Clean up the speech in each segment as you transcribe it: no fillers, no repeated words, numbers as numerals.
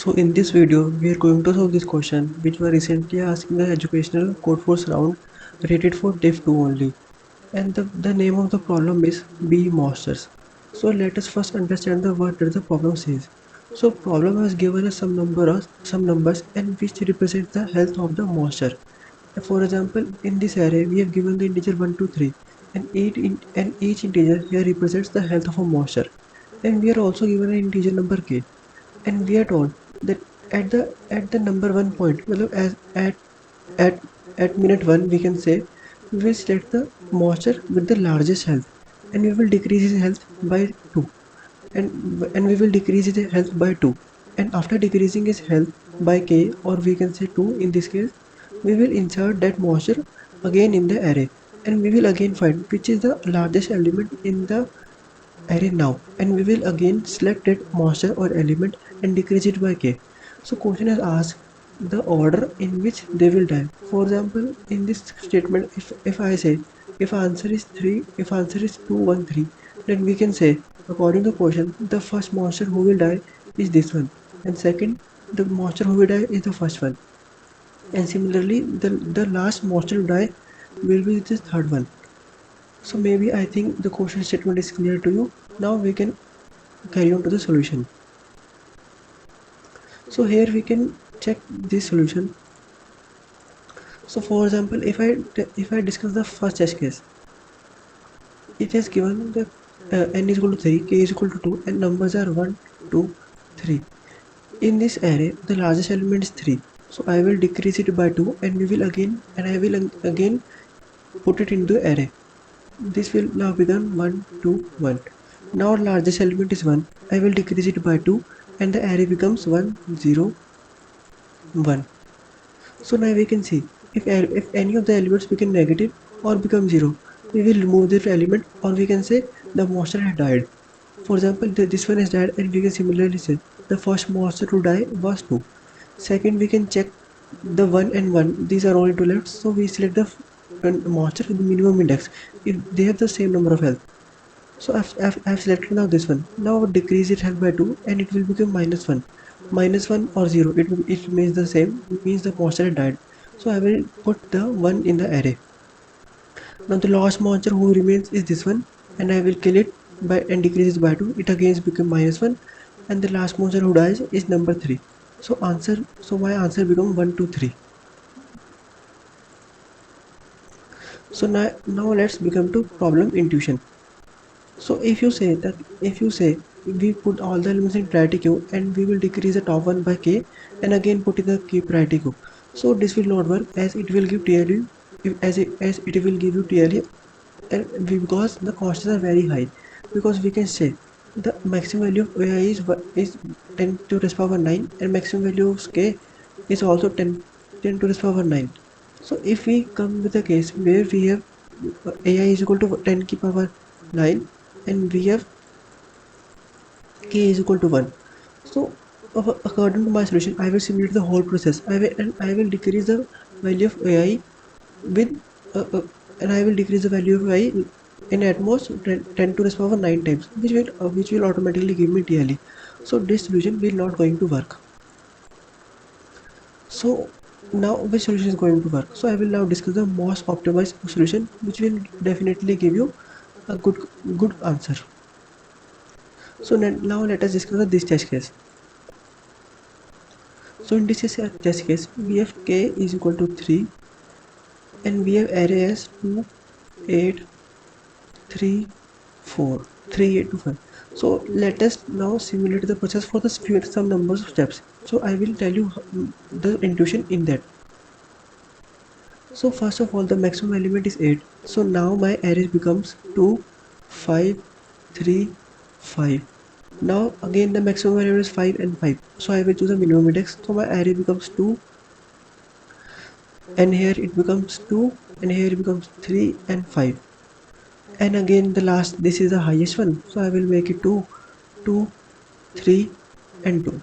So in this video, we are going to solve this question which was recently asked in the educational Codeforces round rated for Div 2 only. And the name of the problem is B monsters. So let us first understand the what does the problem says. So problem has given us some numbers and which represent the health of the monster. For example, in this array we have given the integer 1, 2, 3 and each integer here represents the health of a monster. And we are also given an integer number k, and we are told that at the number one point, well, as at at minute one, we can say we will select the monster with the largest health, and we will decrease his health by 2, and we will decrease his health by 2, and after decreasing his health by k, or we can say 2 in this case, we will insert that monster again in the array, and we will again find which is the largest element in the array now, and we will again select that monster or element and decrease it by k. So question has asked the order in which they will die. For example, in this statement, if I say if answer is 3, if answer is 2, 1, 3, then we can say according to the question the first monster who will die is this one, and second the monster who will die is the first one, and similarly the last monster to die will be the third one. So maybe I think the question statement is clear to you. Now we can carry on to the solution. So here we can check this solution. So for example, if I discuss the first test case, it has given the n is equal to 3, k is equal to 2, and numbers are 1, 2, 3. In this array, the largest element is 3. So I will decrease it by 2, and I will again put it into the array. This will now become 1, 2, 1. Now largest element is 1. I will decrease it by 2, and the array becomes 1, 0, 1. So now we can see if any of the elements become negative or become 0, we will remove this element, or we can say the monster has died. For example, this one has died, and we can similarly say the first monster to die was 2. Second, we can check the 1 and 1. These are only two left, so we select the monster with the minimum index if they have the same number of health. So I've selected now this one. Now decrease it health by 2, and it will become minus 1. Minus 1 or 0, it means the same, it means the monster died. So I will put the 1 in the array. Now the last monster who remains is this one, and I will kill it by and decrease it by 2. It again become minus 1, and the last monster who dies is number 3. So my answer becomes 1, 2, 3. So now let's become to problem intuition. So if you say we put all the elements in priority queue, and we will decrease the top one by k, and again put in the key priority queue. So this will not work, as it will give TLU, as it will give you TLU, and because the costs are very high, because we can say the maximum value of AI is 10 to the power 9, and maximum value of k is also 10 to the power 9. So if we come with a case where we have AI is equal to 10 to the power 9, and we have k is equal to 1. So according to my solution, I will simulate the whole process. I will decrease the value of AI with and I will decrease the value of AI in at most 10 to the power 9 times, which will automatically give me TLE. So this solution will not going to work. So now which solution is going to work? So I will now discuss the most optimized solution, which will definitely give you a good answer. So now let us discuss this test case. So in this test case, we have k is equal to 3, and we have array as 2, 8, 3, 4, 3, 8 to 5. So let us now simulate the process for the some numbers of steps. So I will tell you the intuition in that. So first of all, the maximum element is 8. So now my array becomes 2, 5, 3, 5. Now again the maximum value is 5 and 5. So I will choose a minimum index. So my array becomes 2, and here it becomes 2, and here it becomes 3 and 5. And again the last, this is the highest one. So I will make it 2, 2, 3 and 2.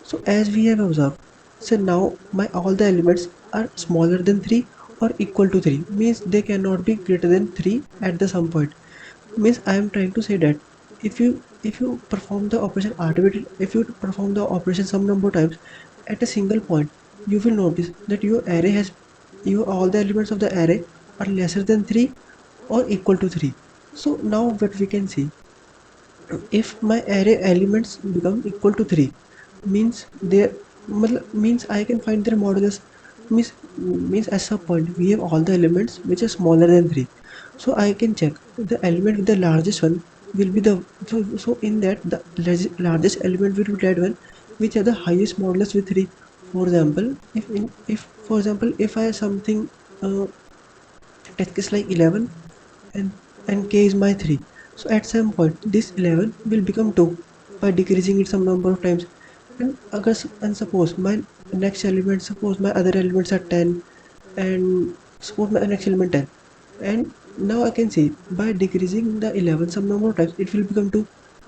So as we have observed, so now all the elements are smaller than 3 or equal to 3, means they cannot be greater than 3 at the some point. Means I am trying to say that if if you perform the operation arbitrarily, if you perform the operation some number of times at a single point, you will notice that your array has you all the elements of the array are lesser than 3 or equal to 3. So now what we can see, if my array elements become equal to 3, means they means I can find their modulus, means at some point we have all the elements which are smaller than 3. So I can check the element with the largest one will be the, so in that the largest element will be that one which have the highest modulus with 3. For example, if for example if I have something, text is like 11 and k is my 3. So at some point this 11 will become 2 by decreasing it some number of times. And suppose my next element, suppose my other elements are 10, and suppose my next element 10, and now I can see by decreasing the 11 some number of times it will become 2,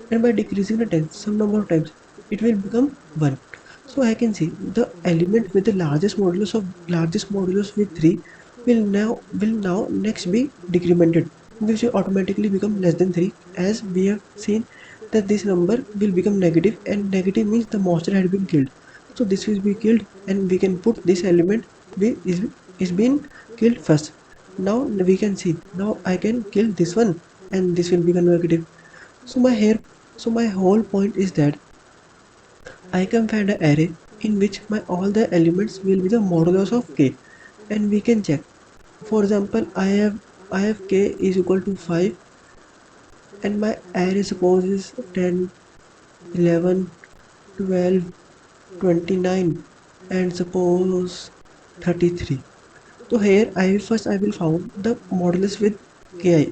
and by decreasing the 10 some number of times it will become 1. So I can see the element with the largest modulus with 3 will now next be decremented, which will automatically become less than 3, as we have seen that this number will become negative, and negative means the monster had been killed. So this will be killed, and we can put this element is been killed first. Now we can see, now I can kill this one and this will become negative. So my whole point is that I can find an array in which my all the elements will be the modulus of k, and we can check. For example, I have k is equal to 5, and my array suppose is 10, 11, 12, 29, and suppose 33. So here I will found the modulus with k.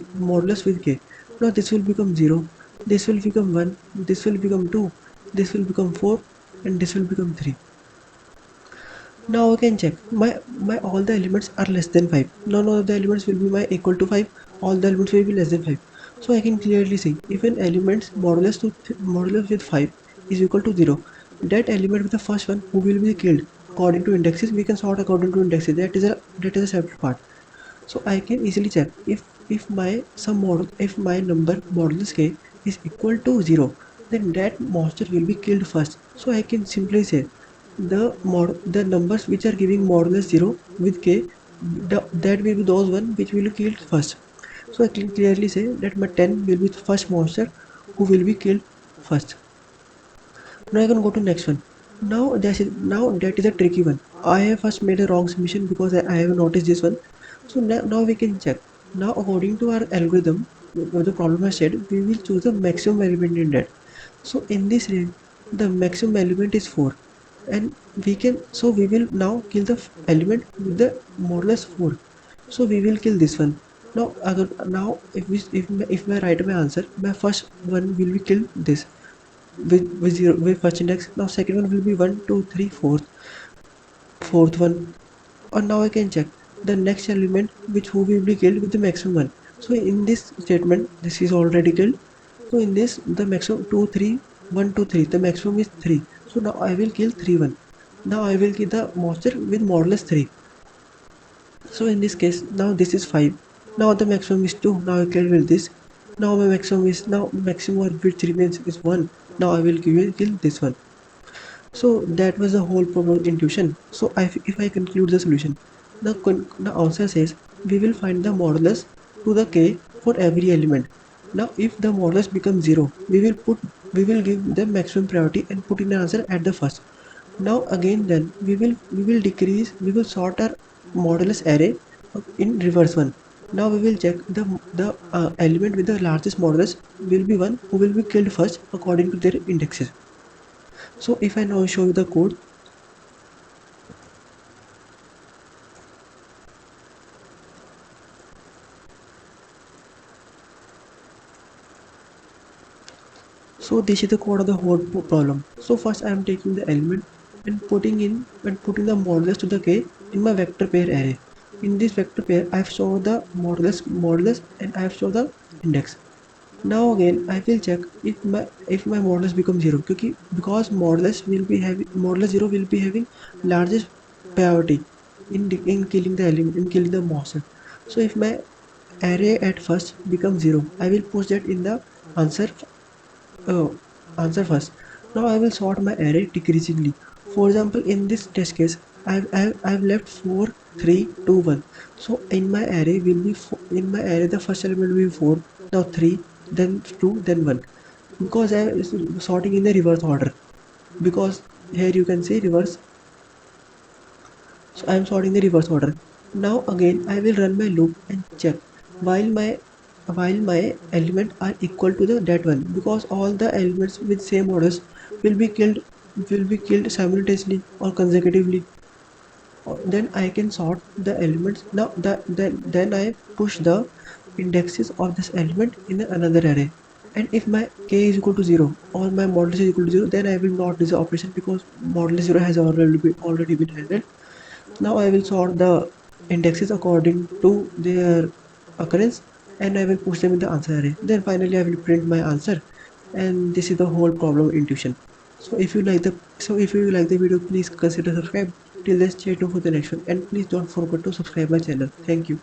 Now this will become 0, this will become 1, this will become 2, this will become 4, and this will become 3. Now I can check my all the elements are less than 5. None of the elements will be my equal to 5. All the elements will be less than 5. So I can clearly see if an element's modulus with 5 is equal to 0, that element with the first one who will be killed according to indexes, we can sort according to indexes. That is a separate part. So I can easily check if my number modulus k is equal to 0, then that monster will be killed first. So I can simply say the numbers which are giving modulus 0 with k, that will be those one which will be killed first. So I can clearly say that my 10 will be the first monster who will be killed first. Now I can go to next one. Now that is a tricky one. I have first made a wrong submission because I have noticed this one. So now we can check. Now according to our algorithm, the problem I said, we will choose the maximum element in that. So in this range, the maximum element is 4, and we will now kill the element with the modulus 4. So we will kill this one. Now if I write my answer, my first one will be killed this with zero with first index. Now second one will be 1, 2, 3, fourth one. Or now I can check the next element which who will be killed with the maximum one. So in this statement, this is already killed. So in this, the maximum 2, 3, 1, 2, 3. The maximum is 3. So now I will kill 3, 1. Now I will kill the monster with modulus 3. So in this case, now this is 5. Now the maximum is 2. Now I kill with this. Now my maximum which remains is 1. Now I will kill this one. So that was the whole problem intuition. So if I conclude the solution, the answer says we will find the modulus to the k for every element. Now if the modulus becomes 0, we will give the maximum priority and put in the answer at the first. Now again then we will sort our modulus array in reverse one. Now we will check the element with the largest modulus will be one who will be killed first according to their indexes. So if I now show you the code, so this is the code of the whole problem. So first I am taking the element and putting the modulus to the k in my vector pair array. In this vector pair, I have shown the modulus, and I have shown the index. Now again I will check if my modulus becomes 0, because modulus 0 will be having largest priority in killing the element, in killing the monster. So if my array at first becomes 0, I will push that in the answer Oh, answer first. Now I will sort my array decreasingly. For example, in this test case, I've left 4, 3, 2, 1. So in my array will be in my array the first element will be 4, now 3, then 2, then 1. Because I is sorting in the reverse order. Because here you can see reverse. So I am sorting the reverse order. Now again I will run my loop and check while my element are equal to the that one, because all the elements with same orders will be killed simultaneously or consecutively. Then I can sort the elements. Now then I push the indexes of this element in another array. And if my k is equal to 0 or my modulus is equal to 0, then I will not do the operation because modulus 0 has already been handled. Now I will sort the indexes according to their occurrence, and I will push them in the answer array. Then finally I will print my answer, and this is the whole problem intuition. If you like the video, please consider subscribe. Till then, stay tuned for the next one, and please don't forget to subscribe my channel. Thank you.